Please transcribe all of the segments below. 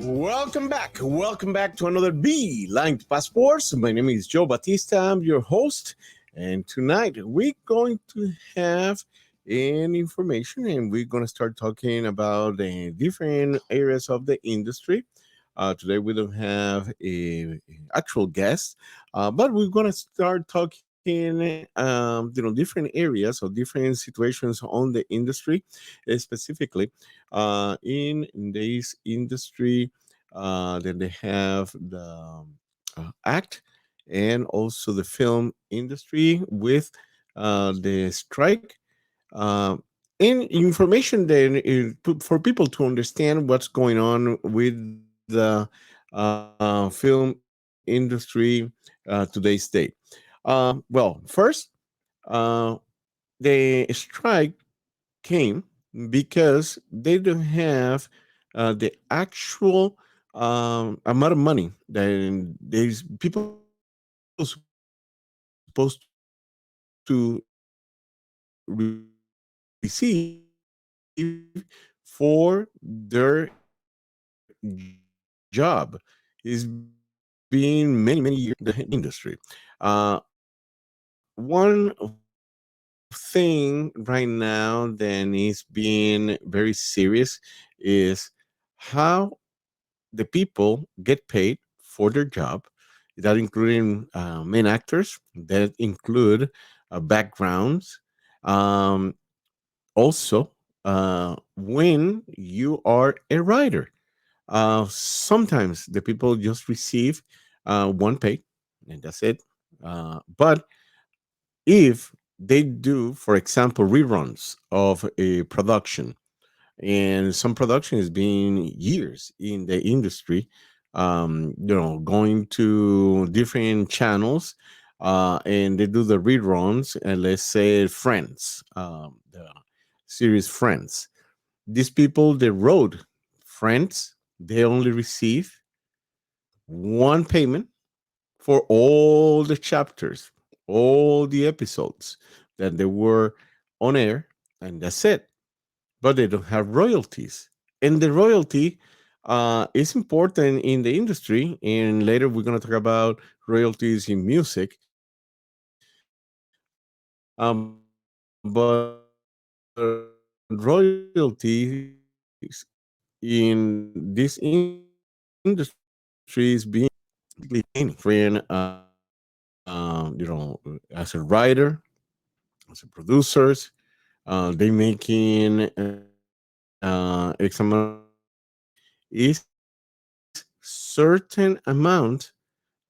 Welcome back. Welcome back to another Beeline to Passports. My name is Joe Batista. I'm your host. And tonight we're going to have an information and we're going to start talking about the different areas of the industry. Today we don't have a actual guest, but we're going to start talking, different areas or different situations on the industry, specifically in this industry. Then they have the act and also the film industry with the strike. Uh, and information then for people to understand what's going on with the film industry today's day. First, uh, the strike came because they don't have the actual amount of money that these people supposed to receive for their job is being many years in the industry. One thing right now then is being very serious is how the people get paid for their job. That including main actors, that include backgrounds. Um, Also, when you are a writer, sometimes the people just receive one pay and that's it. But if they do, for example, reruns of a production, and some production has been years in the industry, going to different channels, and they do the reruns, and let's say Friends, the series Friends. These people that wrote Friends, they only receive one payment for all the chapters, all the episodes that they were on air, and that's it. But they don't have royalties. And the royalty is important in the industry. And later we're going to talk about royalties in music. But royalties in this industry is being basically friend, as a writer, as a producers, they making X amount of money is certain amount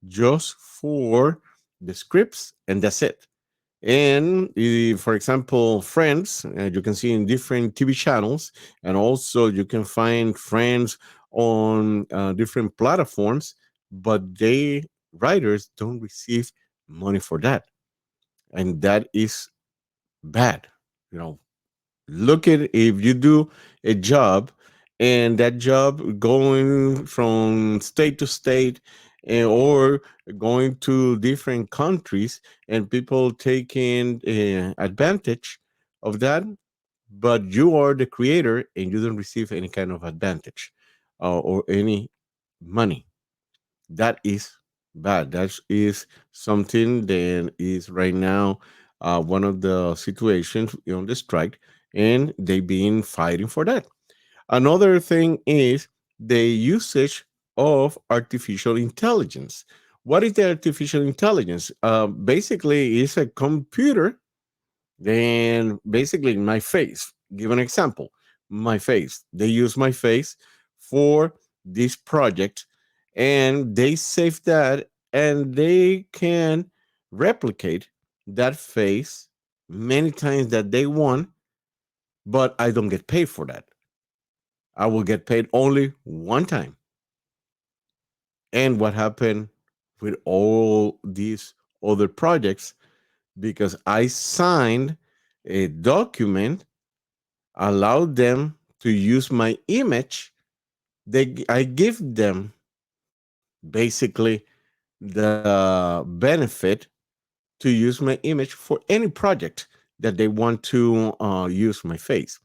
just for the scripts, and that's it. And for example, Friends, you can see in different TV channels, and also you can find Friends on different platforms, but they writers don't receive money for that, and that is bad. You know, look at if you do a job and that job going from state to state, or going to different countries, and people taking advantage of that, but you are the creator and you don't receive any kind of advantage or any money. That is bad. That is something that is right now one of the situations on the strike, and they've been fighting for that. Another thing is the usage of artificial intelligence. What is the artificial intelligence? Basically, it's a computer. Then, basically, my face. Give an example. My face. They use my face for this project, and they save that, and they can replicate that face many times that they want, but I don't get paid for that. I will get paid only one time. And what happened with all these other projects? Because I signed a document allowed them to use my image. I give them basically the benefit to use my image for any project that they want to use my face.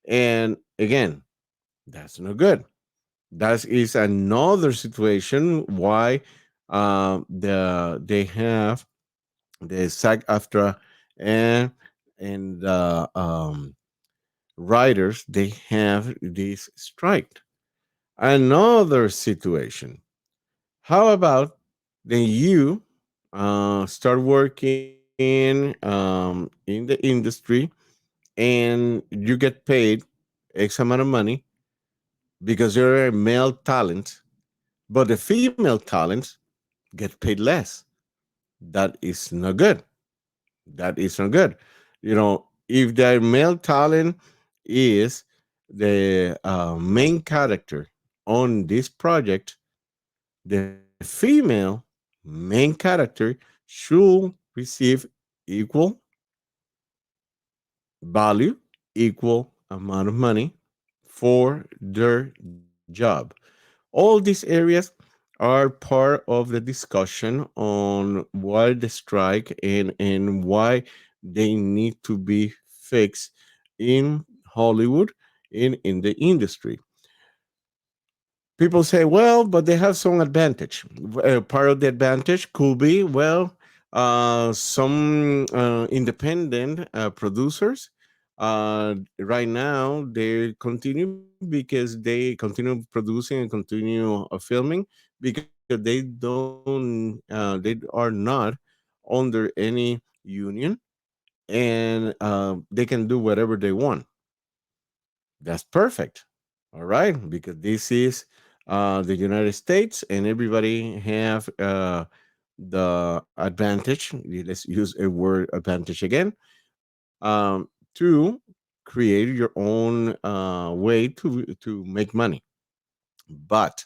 And again, that's no good. That is another situation why they have the SAG-AFTRA and the writers, they have this strike. Another situation. How about then you start working in the industry and you get paid X amount of money because you're a male talent, but the female talents get paid less. That is not good. That is not good. If the male talent is the main character on this project, the female main character should receive equal value, equal amount of money for their job. All these areas are part of the discussion on why the strike and why they need to be fixed in Hollywood, in the industry. People say, well, but they have some advantage. Part of the advantage could be, well, some independent producers right now they continue because they continue producing and continue filming because they are not under any union, and they can do whatever they want. That's perfect. All right, because this is the United States, and everybody have the advantage. Let's use a word advantage again, to create your own way to make money. But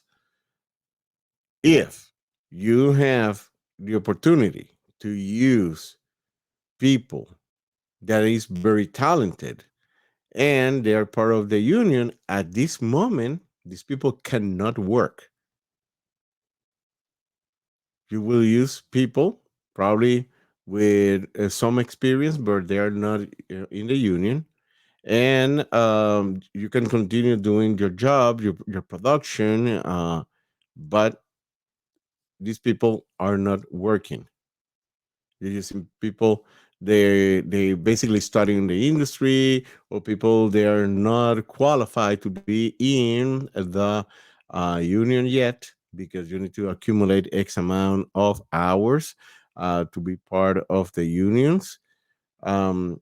if you have the opportunity to use people that is very talented and they are part of the union at this moment, these people cannot work. You will use people probably with some experience, but they are not in the union, and you can continue doing your job, your production, but these people are not working. You're using people, they basically studying in the industry, or people they are not qualified to be in the union yet because you need to accumulate X amount of hours to be part of the unions. Um,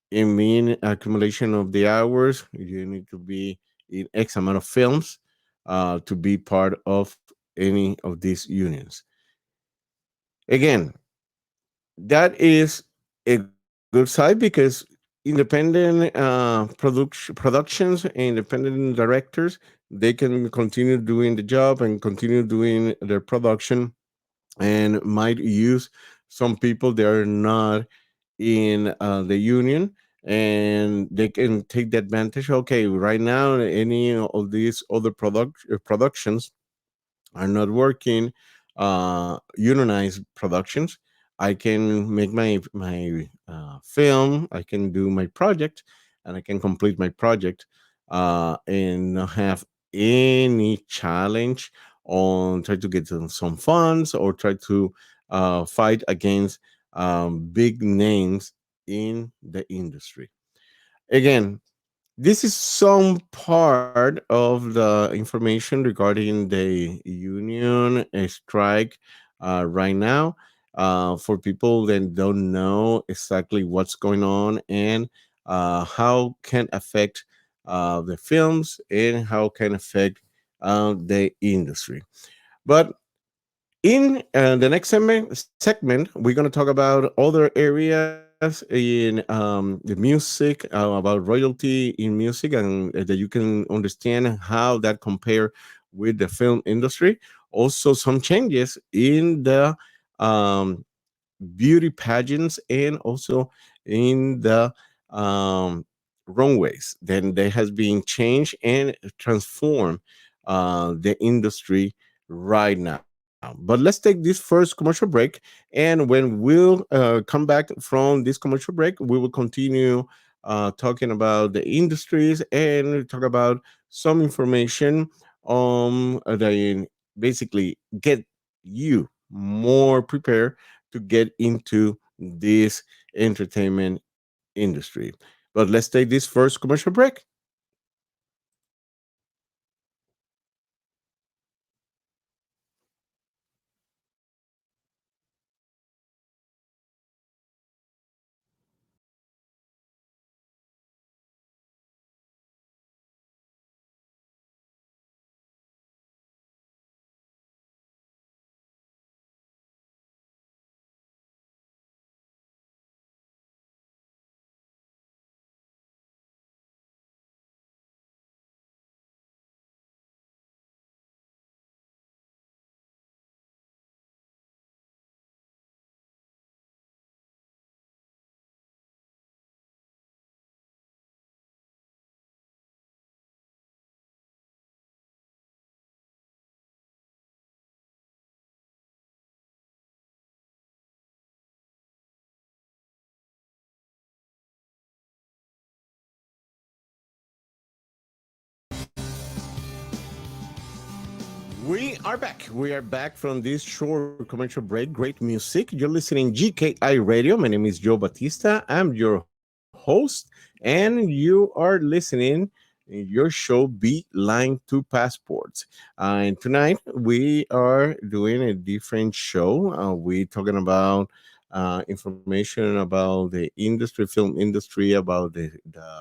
in mean accumulation of the hours, you need to be in X amount of films to be part of any of these unions. Again, that is a good side because independent productions and independent directors, they can continue doing the job and continue doing their production and might use some people that are not in the union, and they can take the advantage. Okay, right now any of these other productions are not working, unionized productions. I can make my film, I can do my project, and I can complete my project and not have any challenge on try to get some funds or try to fight against big names in the industry. Again, this is some part of the information regarding the union strike right now. For people that don't know exactly what's going on and how can affect the films and how can affect the industry. But in the next segment, we're going to talk about other areas in the music, about royalty in music, and that you can understand how that compare with the film industry. Also, some changes in the um, beauty pageants and also in the um, runways. Then there has been change and transform the industry right now. But let's take this first commercial break, and when we'll come back from this commercial break, we will continue talking about the industries and talk about some information they basically get you more prepared to get into this entertainment industry. But let's take this first commercial break. We are back. We are back from this short commercial break. Great music. You're listening GKI Radio. My name is Joe Batista. I'm your host, and you are listening your show Beeline to Passports. And tonight we are doing a different show. We're talking about information about the industry, film industry, about the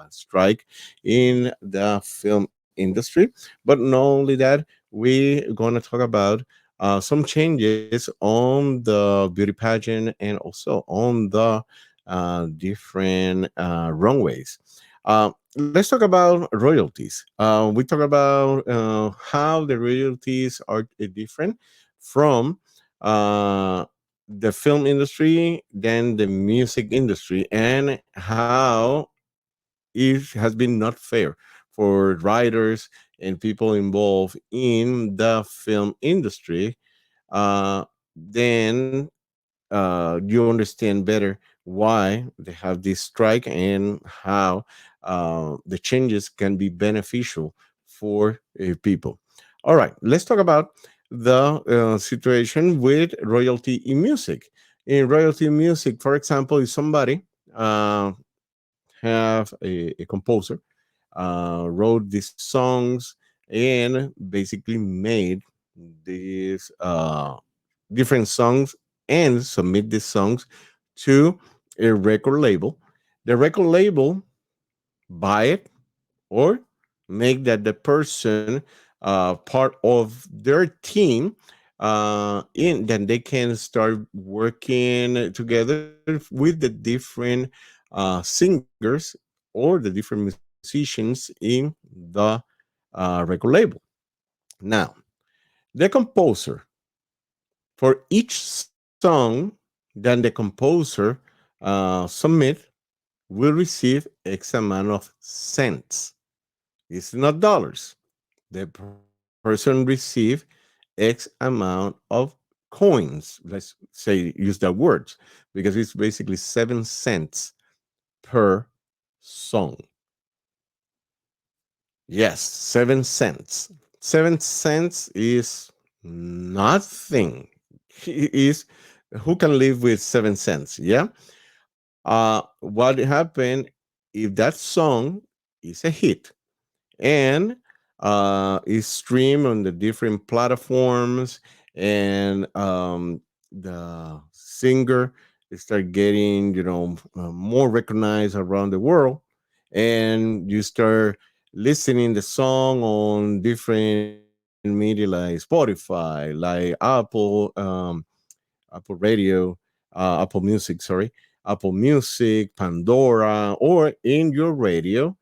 strike in the film industry. But not only that, we're going to talk about some changes on the beauty pageant and also on the different runways. Let's talk about royalties. We talk about how the royalties are different from uh, the film industry than the music industry, and how it has been not fair for writers and people involved in the film industry. Then you understand better why they have this strike and how the changes can be beneficial for people. All right, let's talk about the situation with royalty in music. In royalty in music, for example, if somebody uh, have a composer wrote these songs and basically made these different songs and submit these songs to a record label. The record label buy it or make that the person part of their team, in then they can start working together with the different singers or the different musicians in the record label. Now, the composer, for each song that the composer submit, will receive X amount of cents. It's not dollars. The person receive X amount of coins. Let's say use that words because it's basically 7 cents per song. Yes, 7 cents. 7 cents is nothing. Is who can live with 7 cents? Yeah. What happened if that song is a hit and is streamed on the different platforms, and the singer start getting more recognized around the world, and you start listening the song on different media like Spotify, like Apple Radio, Apple Music, sorry, Apple Music, Pandora, or in your radio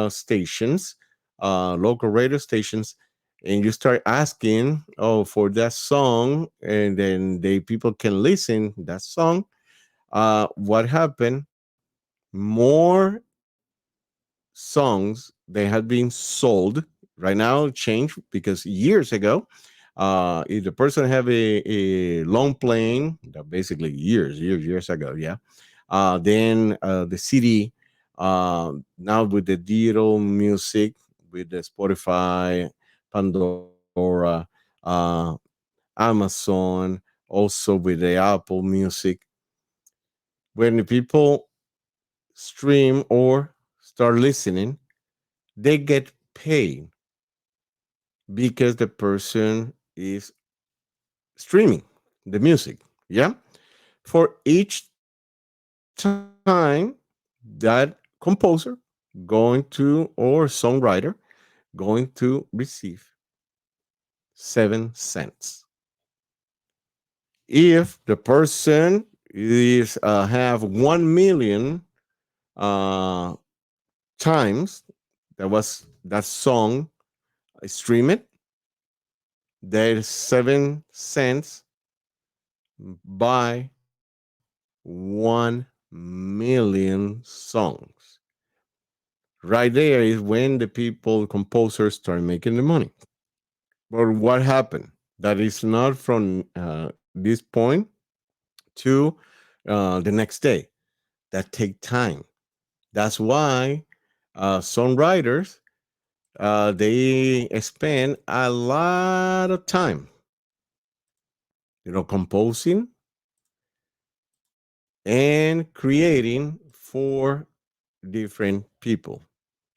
stations, local radio stations, and you start asking, oh, for that song, and then they people can listen that song. What happened? More songs they had been sold. Right now changed because years ago, if the person have a long plane, that basically years ago, yeah, then the cd, now with the digital music, with the Spotify, Pandora, uh, Amazon, also with the Apple Music. When the people stream or start listening, they get paid because the person is streaming the music. Yeah. For each time that composer going to or songwriter going to receive 7 cents. If the person is have 1 million uh, times that song stream it, there's 7 cents by 1 million songs. Right there is when the people, composers, start making the money. But what happened? That is not from this point to the next day. That take time. That's why songwriters they spend a lot of time, composing and creating for different people.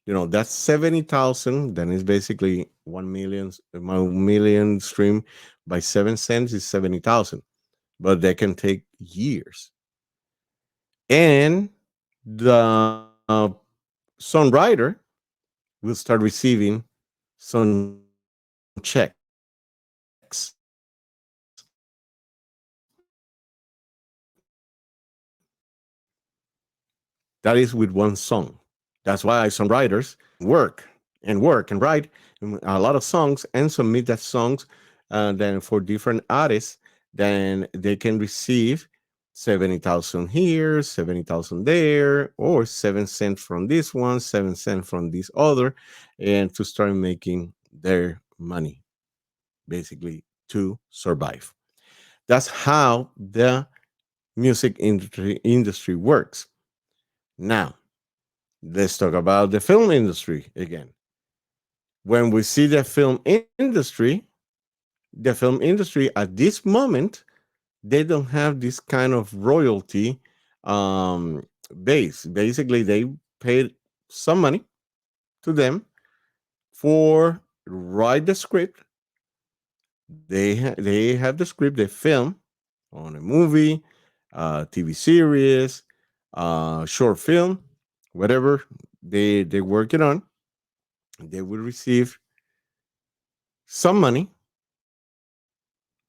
That's 70,000. Then it's basically 1 million. 1 million stream by 7 cents is 70,000, but that can take years. And the songwriter will start receiving some checks. That is with one song. That's why songwriters work and write a lot of songs and submit that songs then for different artists. Then they can receive 70,000 here, 70,000 there, or 7 cents from this one, 7 cents from this other, and to start making their money basically to survive. That's how the music industry works. Now, let's talk about the film industry again. When we see the film industry at this moment, they don't have this kind of royalty um, base. Basically, they paid some money to them for write the script. They have the script. They film on a movie, TV series, short film, whatever they work it on. They will receive some money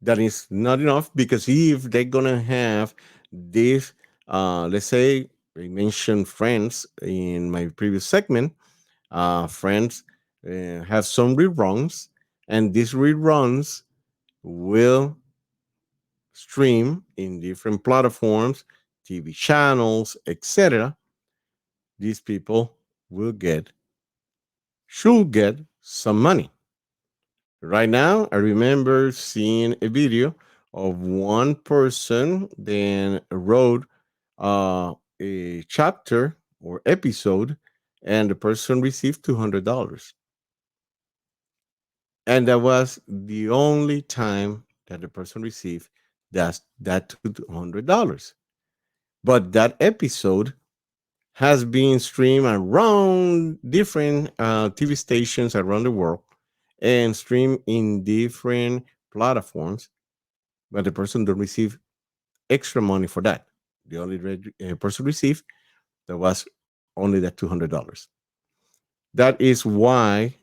that is not enough because if they're gonna have this, let's say I mentioned Friends in my previous segment, Friends have some reruns, and these reruns will stream in different platforms, TV channels, etc. These people will should get some money. Right now, I remember seeing a video of one person then wrote a chapter or episode, and the person received $200. And that was the only time that the person received that $200. But that episode has been streamed around different TV stations around the world and streamed in different platforms, but the person don't receive extra money for that. The only person received that was only that $200. That is why,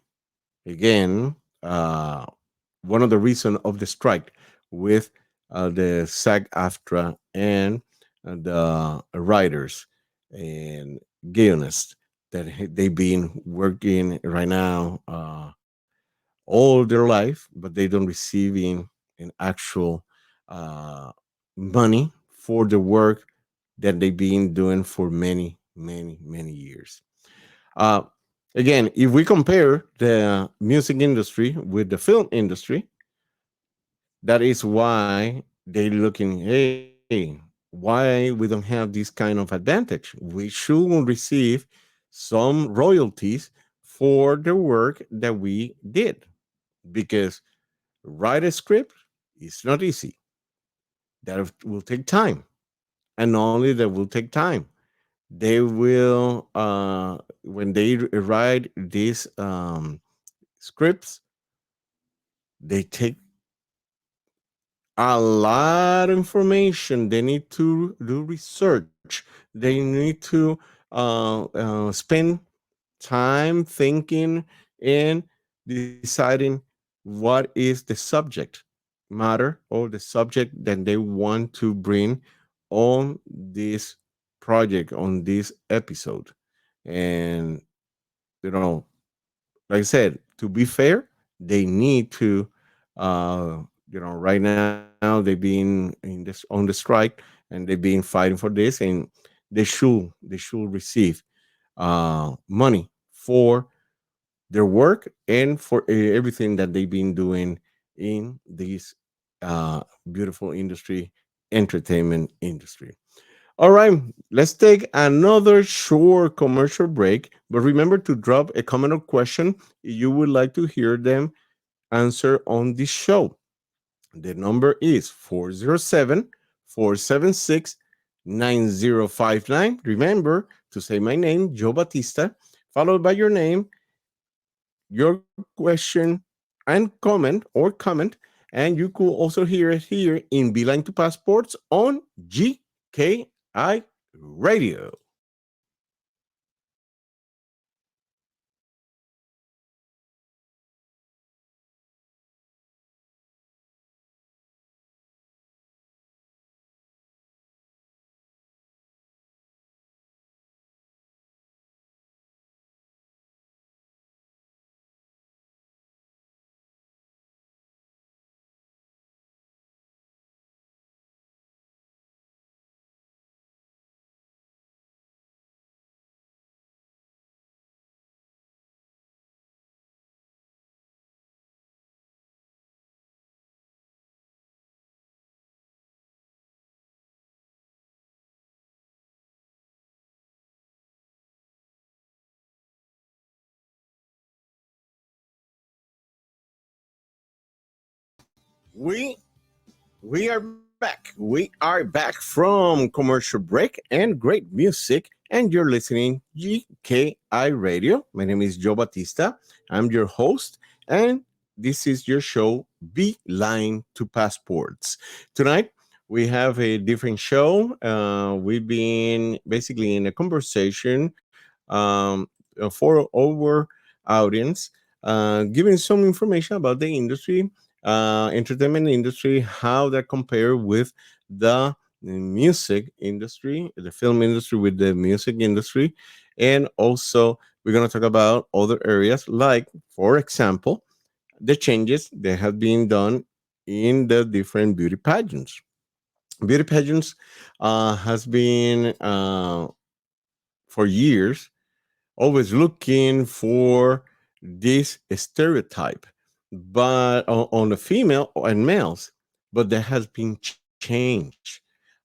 again, one of the reason of the strike with the SAG-AFTRA and the writers and guionists that they've been working right now all their life, but they don't receiving an actual uh, money for the work that they've been doing for many, many, many years. Uh, Again, if we compare the music industry with the film industry, that is why they're looking, hey, why we don't have this kind of advantage? We should receive some royalties for the work that we did. because write a script is not easy. That will take time, and not only that will take time, they will when they write these scripts, they take a lot of information. They need to do research. They need to spend time thinking and deciding what is the subject matter or the subject that they want to bring on this project, on this episode. And, like I said, to be fair, they need to, right now they've been on the strike, and they've been fighting for this, and they should receive money for their work and for everything that they've been doing in this uh, beautiful industry, entertainment industry. All right, let's take another short commercial break. But remember to drop a comment or question if you would like to hear them answer on this show. The number is 407-476-9059. Remember to say my name, Joe Batista, followed by your name, your question, and comment. And you could also hear it here in Beeline to Passports on GKI Radio. We We are back. We are back from commercial break and great music, and you're listening GKI Radio. My name is Joe Batista. I'm your host, and this is your show, Beeline to Passports. Tonight, we have a different show. We've been basically in a conversation for our audience, giving some information about the industry, entertainment industry, how that compare with the music industry, the film industry with the music industry, and also we're going to talk about other areas like, for example, the changes that have been done in the different beauty pageants. Beauty pageants has been for years always looking for this stereotype, but on the female and males, but that has been changed.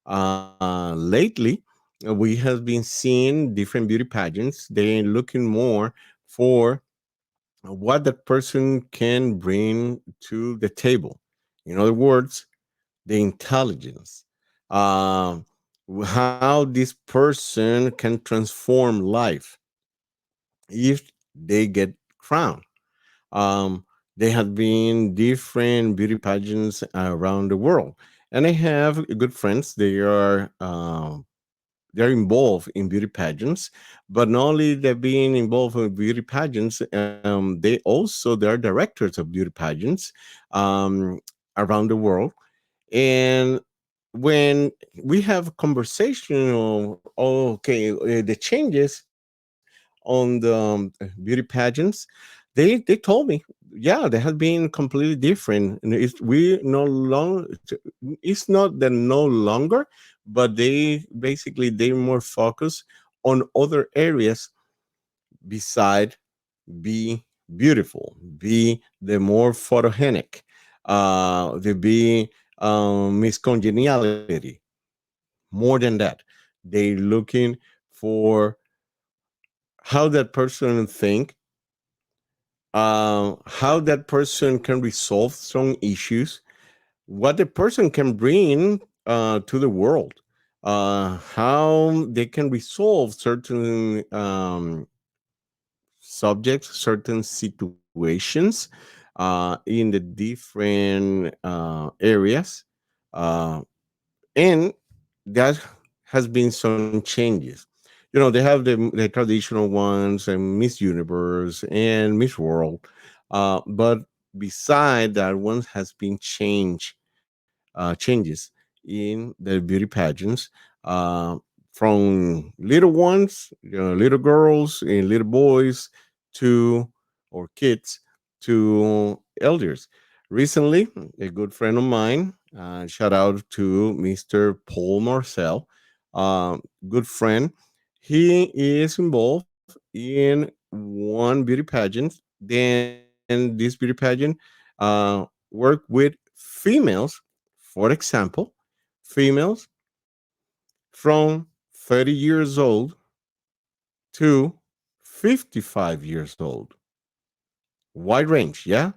Lately, we have been seeing different beauty pageants. They're looking more for what that person can bring to the table. In other words, the intelligence, um, how this person can transform life if they get crowned. Um, there have been different beauty pageants around the world, and I have good friends. They're involved in beauty pageants, but not only they're being involved in beauty pageants, they are directors of beauty pageants um, around the world. And when we have conversation of, oh, okay, the changes on the beauty pageants, they told me, yeah, they have been completely different. And it's not that no longer, but they're more focused on other areas beside be beautiful, be the more photogenic, the be Miss Congeniality. More than that, they looking for how that person think how that person can resolve some issues, what the person can bring to the world, how they can resolve certain subjects, certain situations in the different areas. Uh, and that has been some changes. They have the traditional ones and Miss Universe and Miss World, but beside that one has been changes in the beauty pageants, uh, from little ones, little girls and little boys, to or kids, to elders. Recently, a good friend of mine, shout out to Mr. Paul Marcel, good friend. He is involved in one beauty pageant. Then this beauty pageant work with females, for example, females from 30 years old to 55 years old. Wide range, yeah?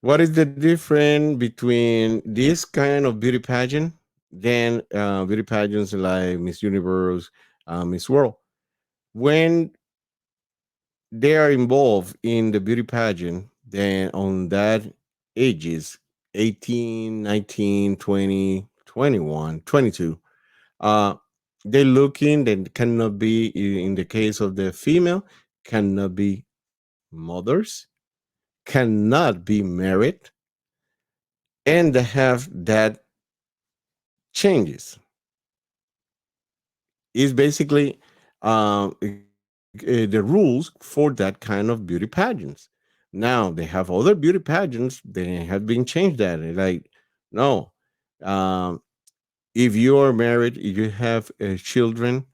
What is the difference between this kind of beauty pageant than beauty pageants like Miss Universe, Miss World? When they are involved in the beauty pageant, then on that ages 18, 19, 20, 21, 22, uh, they looking that cannot be, in the case of the female, cannot be mothers, cannot be married, and they have that changes. Is basically the rules for that kind of beauty pageants. Now they have other beauty pageants. They have been changed that. Like, no, um, if you are married, if you have children,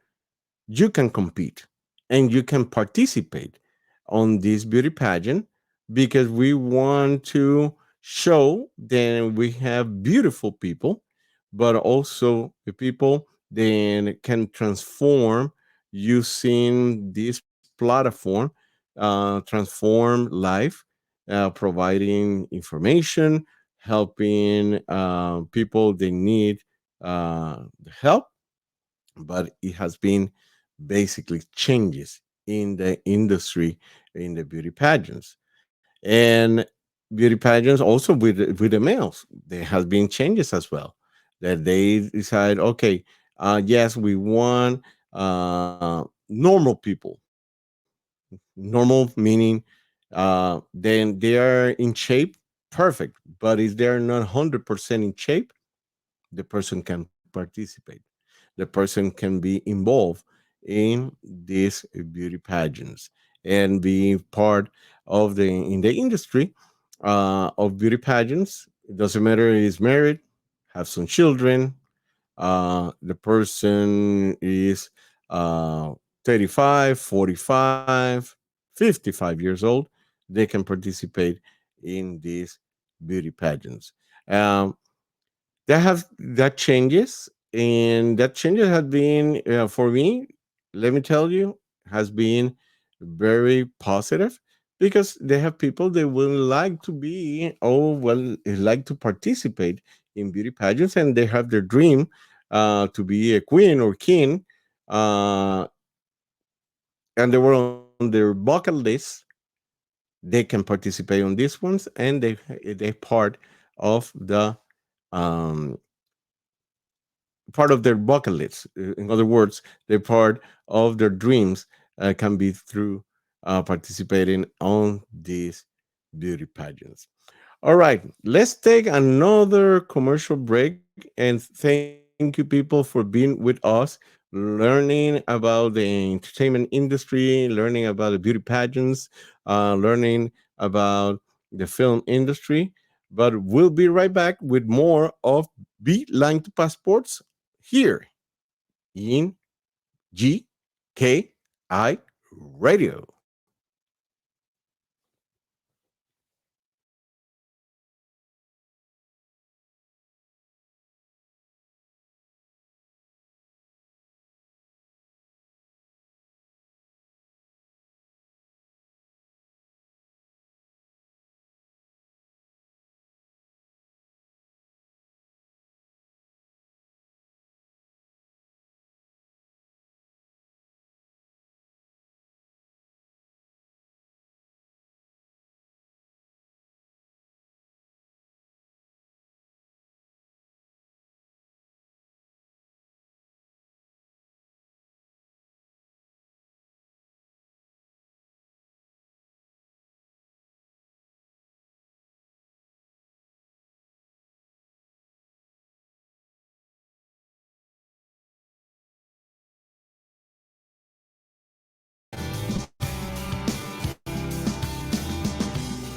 you can compete and you can participate on this beauty pageant, because we want to show that we have beautiful people, but also the people then can transform using this platform, transform life, providing information, helping people they need help. But it has been basically changes in the industry, in the beauty pageants. And beauty pageants also with the males, there has been changes as well, that they decide, okay, yes, we want normal people. Normal meaning then they are in shape, perfect, but if they're not 100% in shape, the person can participate, the person can be involved in these beauty pageants and be part of the in the industry of beauty pageants. It doesn't matter if he's married, have some children, the person is uh, 35, 45, 55 years old, they can participate in these beauty pageants. Um, that changes, and that changes has been, for me, let me tell you, has been very positive, because they have people that will like to be, oh well, like to participate in beauty pageants, and they have their dream to be a queen or king, uh, and they were on their bucket list. They can participate on these ones, and they um, part of their bucket list. In other words, they're part of their dreams, can be through participating on these beauty pageants. All right, let's take another commercial break. And thank you, people, for being with us, learning about the entertainment industry, learning about the beauty pageants, learning about the film industry. But we'll be right back with more of Beeline to Passports here in GKI Radio.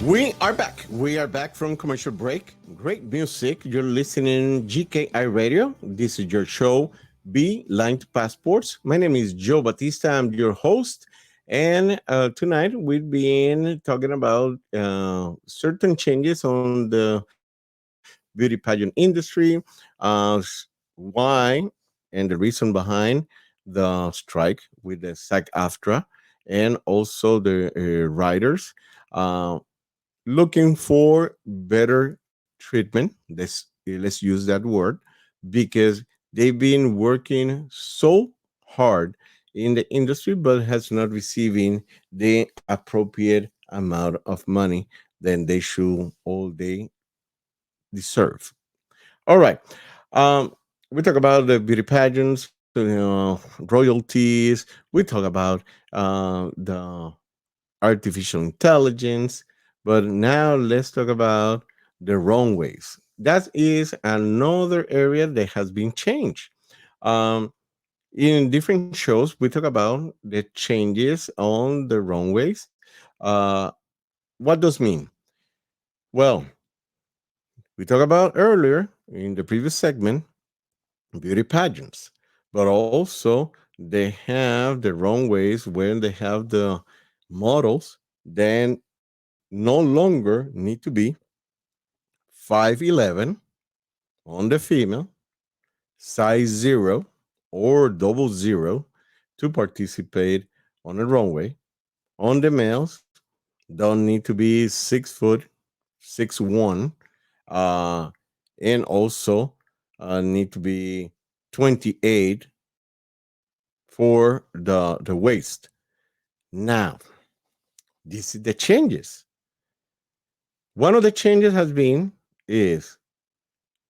We are back. We are back from commercial break. Great music. You're listening GKI Radio. This is your show, Beeline To Passports. My name is Joe Batista. I'm your host. And tonight we've been talking about certain changes on the beauty pageant industry, why, and the reason behind the strike with the SAG-AFTRA, and also the writers. Uh, Looking for better treatment. Let's use that word because they've been working so hard in the industry, but has not receiving the appropriate amount of money than they should all they deserve. All right. Um, we talk about the beauty pageants, royalties. We talk about the artificial intelligence. But now let's talk about the runways. That is another area that has been changed. Um, in different shows, we talk about the changes on the runways. Uh, what does mean? Well, we talked about earlier in the previous segment beauty pageants, but also they have the runways when they have the models then no longer need to be 5'11 on the female, size 0 or double zero to participate on a runway. On the males, don't need to be 6 foot, 6'1, uh, and also need to be 28 for the waist. Now, this is the changes. One of the changes has been is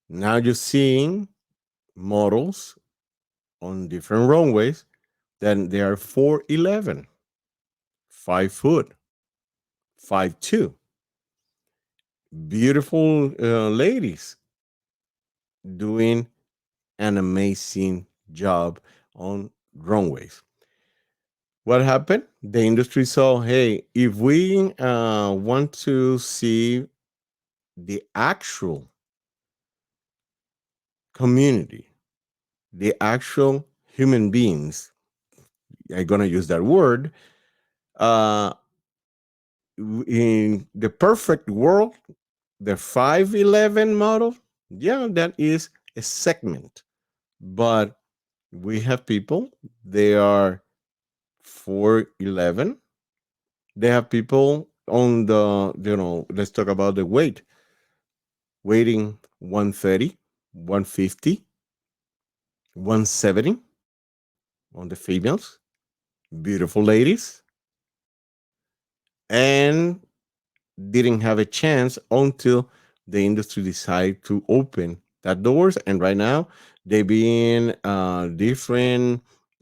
now you're seeing models on different runways, then they are 4'11, 5 foot, 5'2. Beautiful ladies doing an amazing job on runways. What happened? The industry saw, hey, if we want to see the actual community, the actual human beings, I'm going to use that word, uh, in the perfect world, the 5'11 model, yeah, that is a segment. But we have people, they are 4'11. They have people on the, let's talk about the weight, weighting 130, 150, 170 on the females, beautiful ladies, and didn't have a chance until the industry decided to open that doors. And right now, they be in different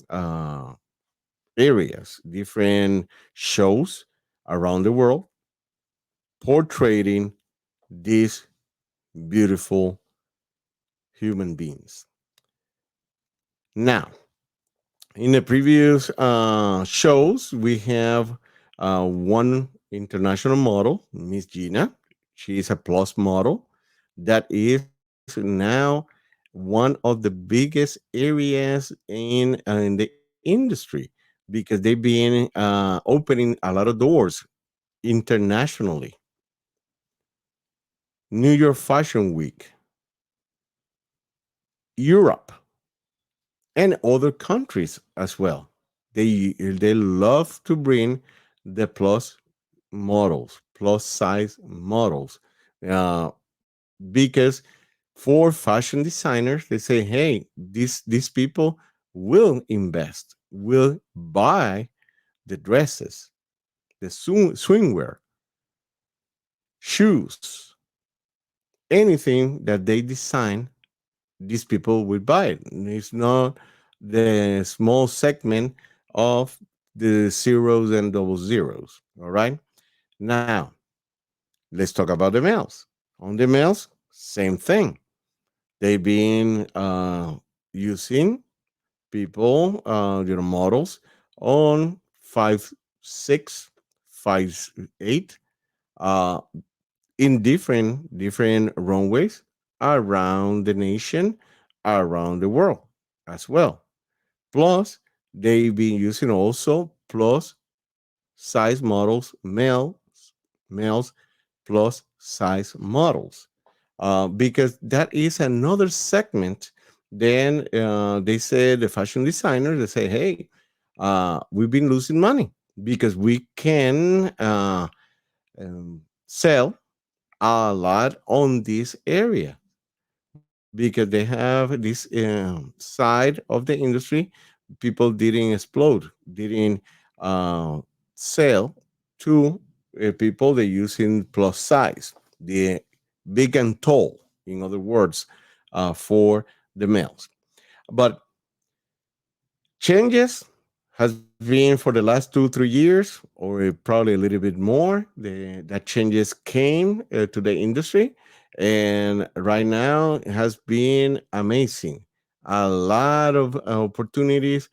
uh, areas, different shows around the world, portraying these beautiful human beings. Now, in the previous shows, we have one international model, Miss Gina. She is a plus model. That is now one of the biggest areas in the industry because they've been opening a lot of doors internationally. New York Fashion Week, Europe, and other countries as well. They love to bring the plus models, plus size models, uh, because for fashion designers, they say, hey, these people will invest, will buy the dresses, the swimwear, shoes, anything that they design. These people will buy it. It's not the small segment of the zeros and double zeros. All right. Now, let's talk about the males. On the males, same thing. They've been using people, models on 5'6", 5'8", uh, in different runways around the nation, around the world as well. Plus, they've been using also plus size models, males plus size models, because that is another segment. Then they say the fashion designers, they say, hey, we've been losing money because we can sell a lot on this area because they have this side of the industry. People didn't explode, didn't uh, sell to people that using plus size, the big and tall, in other words, for the males. But changes has been for the last 2 3 years, or probably a little bit more. That changes came to the industry, and right now it has been amazing. A lot of opportunities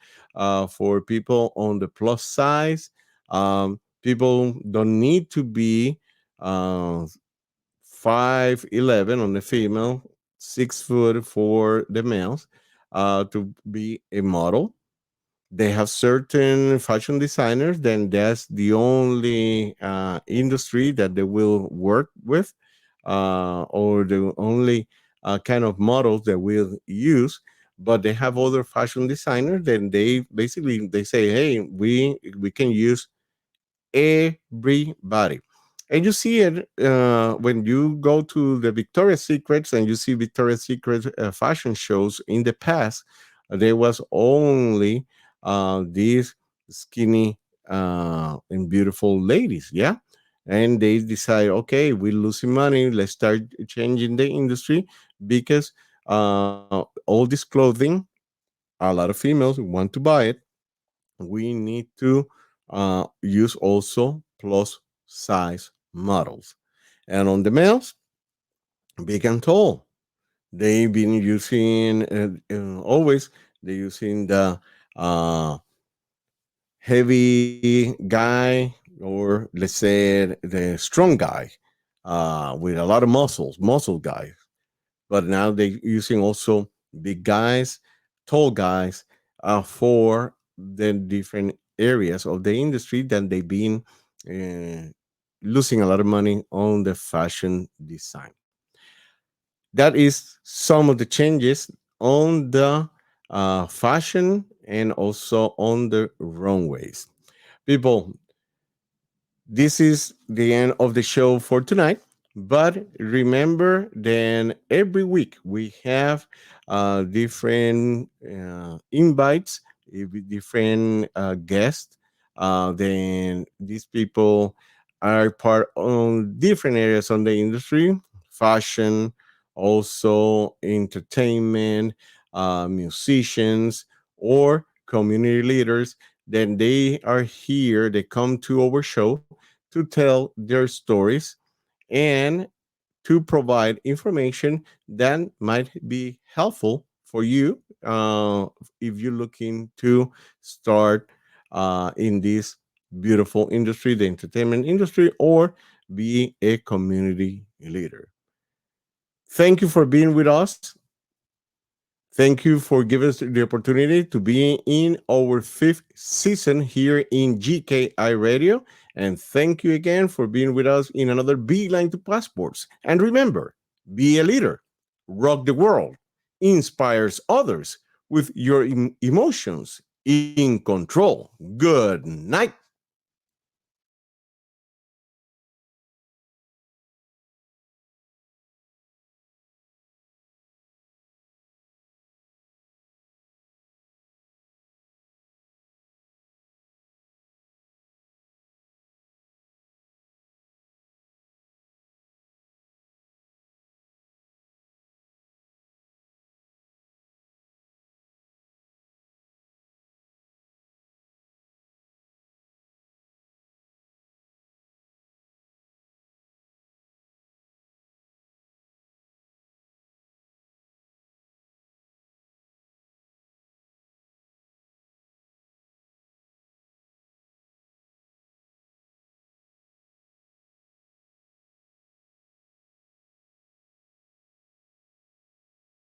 for people on the plus size. People don't need to be uh, 5'11" on the female, 6 foot for the males, to be a model. They have certain fashion designers, then that's the only industry that they will work with, or the only kind of models that will use. But they have other fashion designers, then they basically they say, hey, we can use everybody. And you see it when you go to the Victoria's Secrets and you see Victoria's Secret fashion shows. In the past, there was only these skinny and beautiful ladies, yeah. And they decide, okay, we're losing money. Let's start changing the industry because all this clothing, a lot of females want to buy it. We need to use also plus size models. And on the males, big and tall. They've been using always, they're using the uh, heavy guy, or let's say the strong guy with a lot of muscle guy. But now they're using also big guys, tall guys, for the different areas of the industry that they've been uh, losing a lot of money on the fashion design. That is some of the changes on the fashion and also on the runways. People, this is the end of the show for tonight. But remember, then every week we have different invites, different guests. Then these people are part on different areas on the industry, fashion, also entertainment, musicians, or community leaders. Then they are here, they come to our show to tell their stories and to provide information that might be helpful for you if you're looking to start in this beautiful industry, the entertainment industry, or be a community leader. Thank you for being with us. Thank you for giving us the opportunity to be in our fifth season here in GKI Radio. And thank you again for being with us in another Beeline to Passports. And remember, be a leader, rock the world, inspires others with your emotions in control. Good night.